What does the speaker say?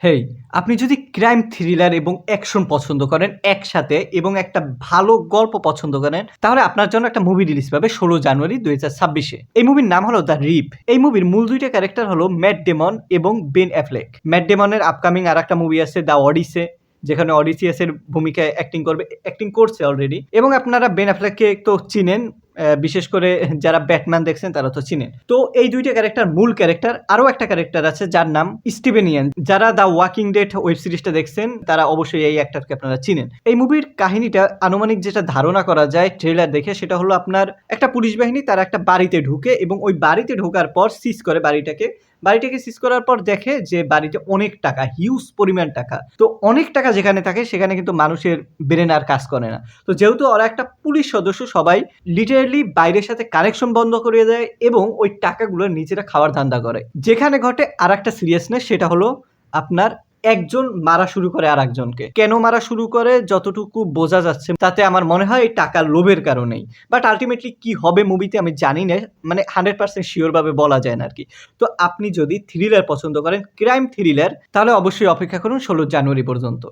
হেই, আপনি যদি crime thriller এবং অ্যাকশন পছন্দ করেন একসাথে এবং একটা ভালো গল্প পছন্দ করেন, তাহলে আপনার জন্য একটা মুভি রিলিজ পাবে ১৬ জানুয়ারি ২০২৬ এই মুভির নাম হলো 'দ্য রিপ'। এই মুভির মূল ২ টা ক্যারেক্টার হলো ম্যাট ডেমন এবং বেন অ্যাফ্লেক। ম্যাট ডেমনের আপকামিং আরেকটা মুভি আছে 'দ্য অডিসে', যেখানে অডিসিয়াসের ভূমিকায় অ্যাক্টিং করছে অলরেডি। এবং আপনারা বেন অ্যাফ্লেককে তো চিনেন, বিশেষ করে যারা ব্যাটম্যান দেখছেন তারা তো চিনেন। তো এই ২ টা ক্যারেক্টার মূল ক্যারেক্টার। আরো একটা ক্যারেক্টার আছে যার নাম স্টিভেন ইয়ান। যারা 'দ্য ওয়াকিং ডেড' ওয়েব সিরিজটা দেখছেন তারা অবশ্যই এই অ্যাক্টরকে আপনারা চিনেন। এই মুভির কাহিনীটা আনুমানিক যেটা ধারণা করা যায় ট্রেলার দেখে, সেটা হলো আপনার একটা পুলিশ বাহিনী তারা একটা বাড়িতে ঢুকে এবং ওই বাড়িতে ঢোকার পর সিজ করে বাড়িটাকে সিজ করার পর দেখে যে বাড়িতে অনেক টাকা, হিউজ পরিমাণ টাকা। তো অনেক টাকা যেখানে থাকে সেখানে কিন্তু মানুষের ব্রেন আর কাজ করে না। তো যেহেতু ওরা একটা পুলিশ সদস্য, সবাই লিটারেলি বাইরের সাথে কানেকশন বন্ধ করে দেয় এবং ওই টাকাগুলো নিজেরা খাওয়ার ধান্দা করে। যেখানে ঘটে আরেকটা সিরিয়াসনেস, সেটা হলো আপনার একজন মারা শুরু করে আরেকজনকে। কেন মারা শুরু করে যতটুকু বোঝা যাচ্ছে তাতে আমার মনে হয় এই টাকার লোভের কারণেই। বাট আল্টিমেটলি কি হবে মুভিতে আমি জানি না। মানে 100% সিওর ভাবে বলা যায় না আরকি। তো আপনি যদি থ্রিলার পছন্দ করেন, ক্রাইম থ্রিলার, তাহলে অবশ্যই অপেক্ষা করুন ১৬ জানুয়ারি পর্যন্ত।